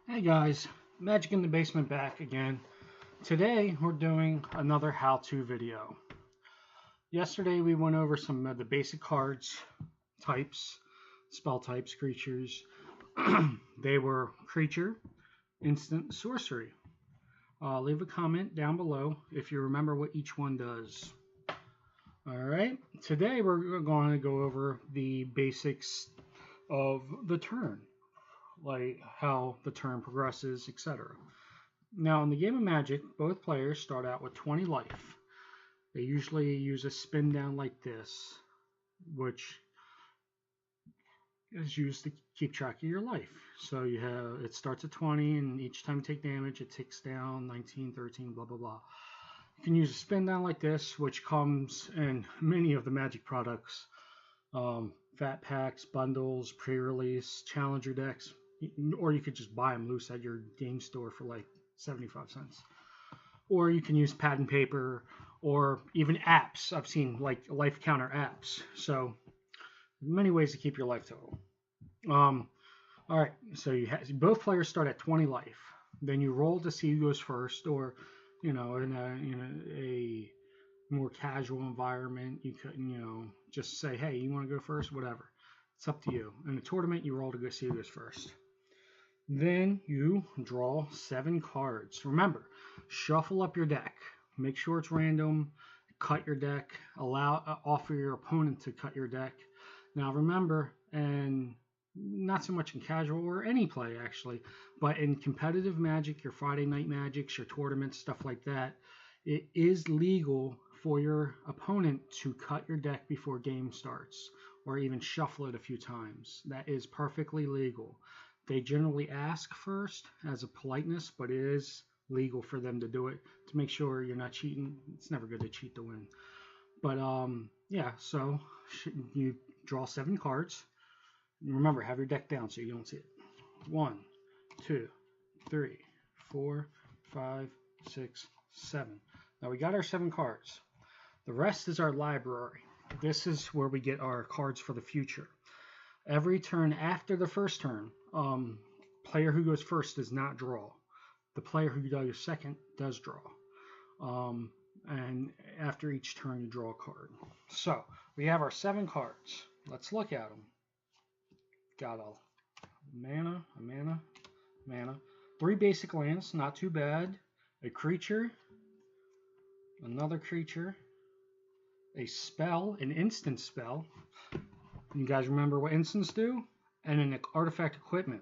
Hey guys, Magic in the Basement back again. Today we're doing another how-to video. Yesterday we went over some of the basic cards, types, spell types, creatures. They were creature, instant, sorcery. Leave a comment down below if you remember what each one does. Alright, today we're going to go over the basics of the turn, like how the turn progresses, etc. Now, in the game of Magic, both players start out with 20 life. They usually use a spin down like this, which is used to keep track of your life. So it starts at 20, and each time you take damage, it ticks down 19, 13, blah, blah, blah. You can use a spin down like this, which comes in many of the Magic products. Fat packs, bundles, pre-release, challenger decks, or you could just buy them loose at your game store for like 75 cents. Or you can use pad and paper, or even apps. I've seen like life counter apps. So many ways to keep your life total. All right, so both players start at 20 life. Then you roll to see who goes first, or in a more casual environment, you could just say, hey, you want to go first, whatever. It's up to you. In a tournament, you roll to go see who goes first. Then you draw 7 cards. Remember, shuffle up your deck. Make sure it's random. Cut your deck. Offer your opponent to cut your deck. Now remember, and not so much in casual or any play actually, but in competitive Magic, your Friday Night Magics, your tournaments, stuff like that, it is legal for your opponent to cut your deck before game starts, or even shuffle it a few times. That is perfectly legal. They generally ask first as a politeness, but it is legal for them to do it to make sure you're not cheating. It's never good to cheat to win. But yeah, so you draw 7 cards. Remember, have your deck down so you don't see it. 1, 2, 3, 4, 5, 6, 7. Now we got our 7 cards. The rest is our library. This is where we get our cards for the future. Every turn after the first turn, player who goes first does not draw. The player who goes second does draw. And after each turn, you draw a card. So we have our 7 cards. Let's look at them. Got a mana, 3 basic lands, not too bad. A creature, another creature, a spell, an instant spell. You guys remember what instants do? And an artifact equipment.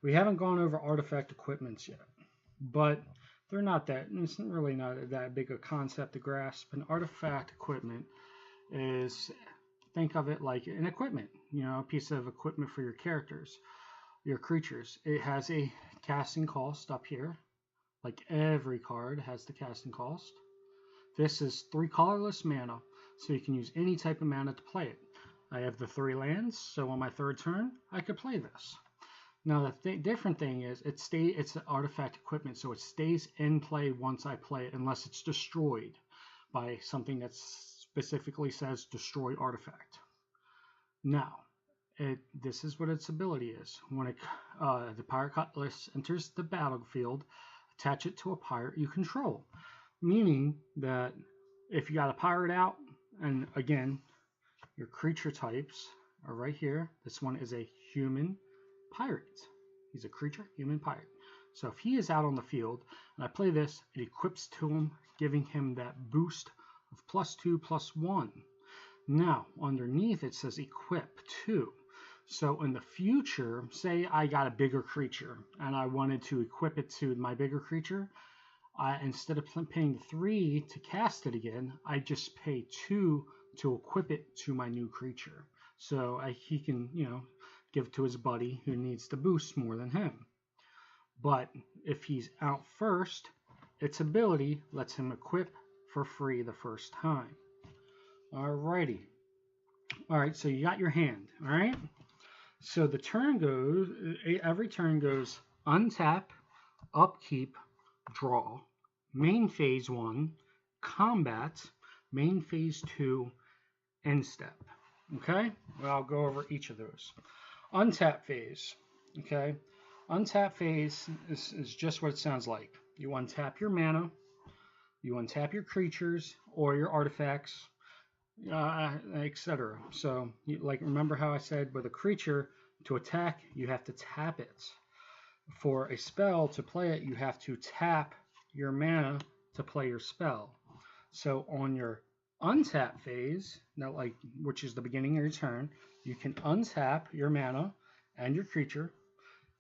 We haven't gone over artifact equipments yet, but it's really not that big a concept to grasp. An artifact equipment is, think of it like an equipment, a piece of equipment for your characters, your creatures. It has a casting cost up here, like every card has the casting cost. This is 3 colorless mana, so you can use any type of mana to play it. I have the 3 lands, so on my 3rd turn, I could play this. Now the different thing is, it's an artifact equipment, so it stays in play once I play it, unless it's destroyed by something that specifically says destroy artifact. Now, this is what its ability is. When the Pirate Cutlass enters the battlefield, attach it to a pirate you control. Meaning that if you got a pirate out, and again, your creature types are right here. This one is a human pirate. He's a creature, human pirate. So if he is out on the field, and I play this, it equips to him, giving him that boost of +2/+1. Now, underneath it says equip 2. So in the future, say I got a bigger creature, and I wanted to equip it to my bigger creature, instead of paying 3 to cast it again, I just pay 2 to equip it to my new creature. So he can, give it to his buddy who needs the boost more than him. But if he's out first, its ability lets him equip for free the first time. Alrighty. Alright, so you got your hand, alright? So the turn goes, every turn goes untap, upkeep, draw, main phase 1, combat, main phase 2, end step. Okay? Well, I'll go over each of those. Untap phase. Okay? Untap phase is just what it sounds like. You untap your mana, you untap your creatures or your artifacts, etc. So, like, remember how I said with a creature to attack, you have to tap it. For a spell to play it, you have to tap your mana to play your spell. So on your untap phase, which is the beginning of your turn, you can untap your mana and your creature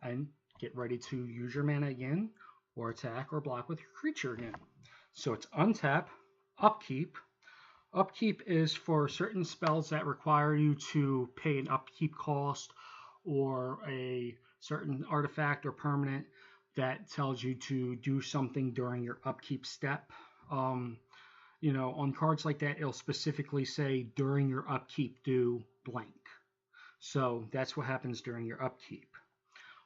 and get ready to use your mana again or attack or block with your creature again. So it's untap, upkeep. Upkeep is for certain spells that require you to pay an upkeep cost or a certain artifact or permanent that tells you to do something during your upkeep step. On cards like that, it'll specifically say during your upkeep do blank. So that's what happens during your upkeep.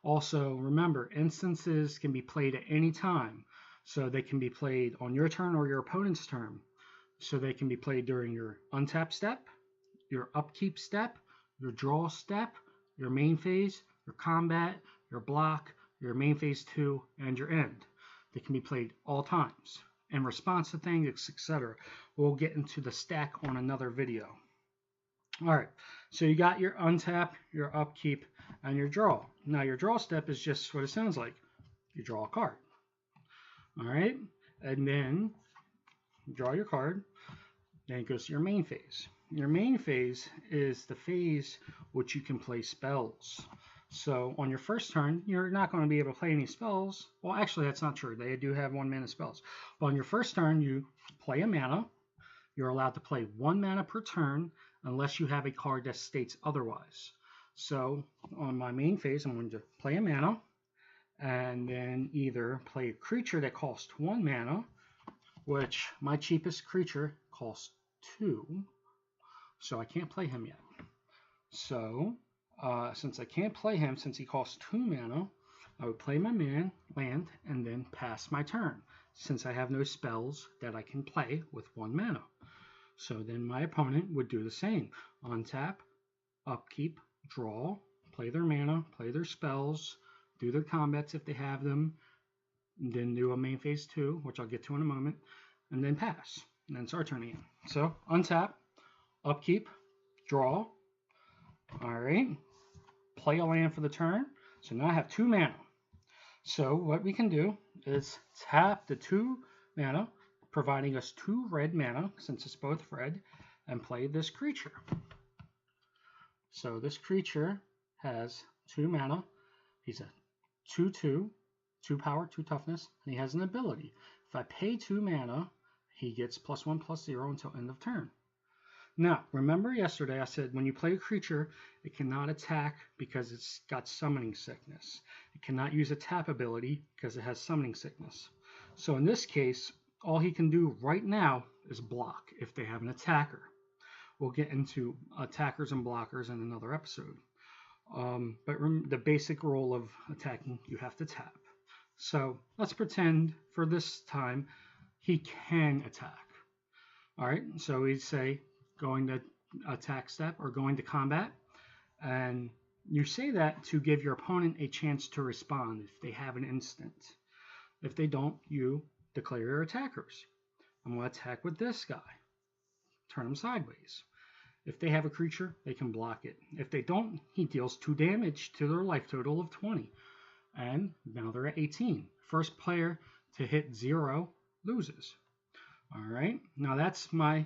Also, remember, instances can be played at any time. So they can be played on your turn or your opponent's turn. So they can be played during your untap step, your upkeep step, your draw step, your main phase, your combat, your block, your main phase 2, and your end. They can be played all times in response to things, etc. We'll get into the stack on another video. All right, so you got your untap, your upkeep, and your draw. Now your draw step is just what it sounds like. You draw a card. All right, and then you draw your card. Then it goes to your main phase. Your main phase is the phase which you can play spells. So on your first turn, you're not going to be able to play any spells. Well, actually, that's not true. They do have 1 mana spells. But on your first turn, you play a mana. You're allowed to play 1 mana per turn unless you have a card that states otherwise. So on my main phase, I'm going to play a mana and then either play a creature that costs 1 mana, which my cheapest creature costs 2. So I can't play him yet. So since I can't play him, since he costs 2 mana, I would play my land and then pass my turn, since I have no spells that I can play with 1 mana. So then my opponent would do the same. Untap, upkeep, draw, play their mana, play their spells, do their combats if they have them, and then do a main phase 2, which I'll get to in a moment, and then pass. And then it's our turn again. So untap, upkeep, draw. All right. Play a land for the turn. So now I have 2 mana. So what we can do is tap the 2 mana, providing us 2 red mana, since it's both red, and play this creature. So this creature has 2 mana. He's a 2/2, 2 power, 2 toughness, and he has an ability. If I pay 2 mana, he gets +1/+0 until end of turn. Now, remember yesterday I said when you play a creature, it cannot attack because it's got summoning sickness. It cannot use a tap ability because it has summoning sickness. So in this case, all he can do right now is block if they have an attacker. We'll get into attackers and blockers in another episode. But the basic rule of attacking, you have to tap. So let's pretend for this time he can attack. All right, so we'd say going to attack step or going to combat. And you say that to give your opponent a chance to respond if they have an instant. If they don't, you declare your attackers. I'm going to attack with this guy. Turn him sideways. If they have a creature, they can block it. If they don't, he deals 2 damage to their life total of 20. And now they're at 18. First player to hit 0 loses. All right, now that's my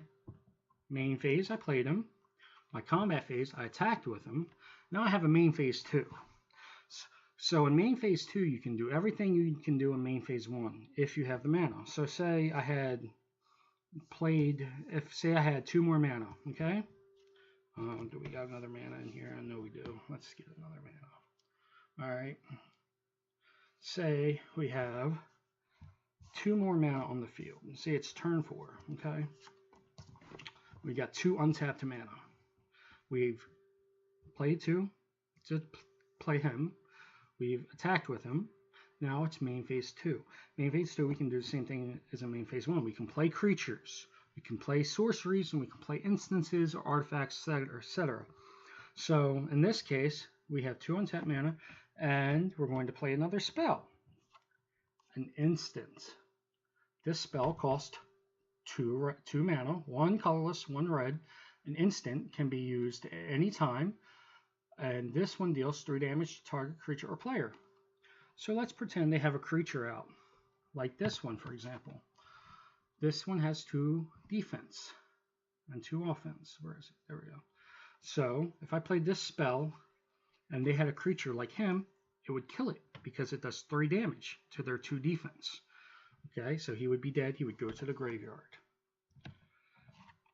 main phase. I played him. My combat phase, I attacked with him. Now I have a main phase 2. So in main phase 2, you can do everything you can do in main phase 1 if you have the mana. So say I had played, say I had 2 more mana, okay? Do we got another mana in here? I know we do. Let's get another mana. All right. Say we have 2 more mana on the field. Say it's turn 4, okay? We got 2 untapped mana. We've played 2 to play him. We've attacked with him. Now it's main phase 2. Main phase 2, we can do the same thing as in main phase 1. We can play creatures. We can play sorceries, and we can play instances or artifacts, etc. So in this case, we have 2 untapped mana, And we're going to play another spell. An instant. This spell costs two mana, one colorless, one red. An instant can be used at any time, and this one deals 3 damage to target creature or player. So let's pretend they have a creature out, like this one, for example. This one has 2 defense and 2 offense. Where is it? There we go. So if I played this spell and they had a creature like him, it would kill it because it does 3 damage to their 2 defense. Okay, so he would be dead. He would go to the graveyard.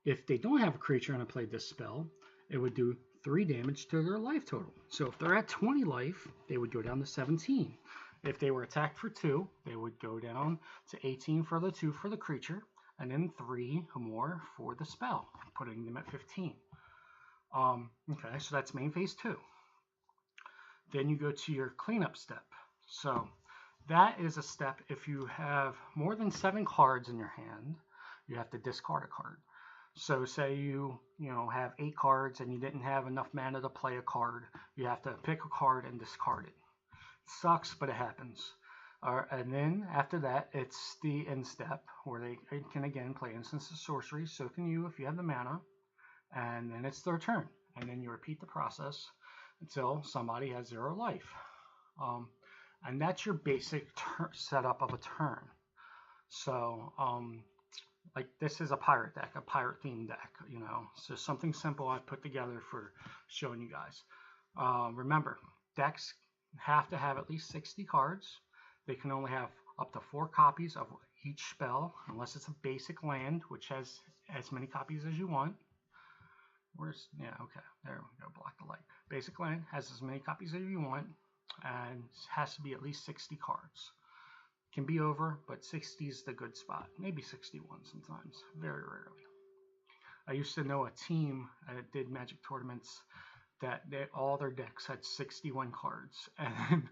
If they don't have a creature and I played this spell, it would do 3 damage to their life total. So if they're at 20 life, they would go down to 17. If they were attacked for 2, they would go down to 18 for the 2 for the creature, and then 3 more for the spell, putting them at 15. Okay, so that's main phase 2. Then you go to your cleanup step. So that is a step if you have more than 7 cards in your hand, you have to discard a card. So say you have 8 cards and you didn't have enough mana to play a card, you have to pick a card and discard it. It sucks, but it happens. And then after that, it's the end step where they can again play instants of sorcery. So can you if you have the mana, and then it's their turn, and then you repeat the process until somebody has 0 life. And that's your basic setup of a turn. So like this is a pirate deck, a pirate themed deck, so something simple I put together for showing you guys. Remember, decks have to have at least 60 cards. They can only have up to 4 copies of each spell, unless it's a basic land, which has as many copies as you want. Yeah, okay, there we go, block the light. Basic land has as many copies as you want, and has to be at least 60 cards. Can be over, but 60 is the good spot. Maybe 61 sometimes, very rarely. I used to know a team that did Magic tournaments that all their decks had 61 cards, and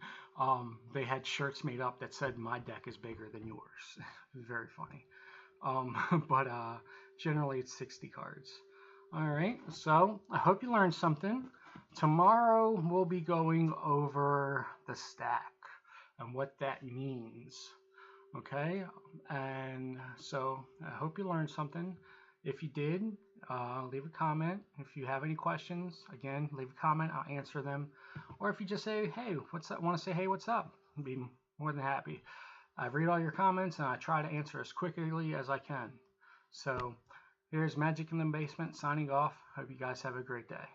they had shirts made up that said, "My deck is bigger than yours." It was very funny. But generally it's 60 cards. All right, so I hope you learned something. Tomorrow we'll be going over the stack and what that means. Okay, and so I hope you learned something. If you did, leave a comment. If you have any questions, again, leave a comment. I'll answer them. Or if you just say, "Hey, what's up?" Want to say, "Hey, what's up?" I'd be more than happy. I read all your comments and I try to answer as quickly as I can. So here's Magic in the Basement signing off. Hope you guys have a great day.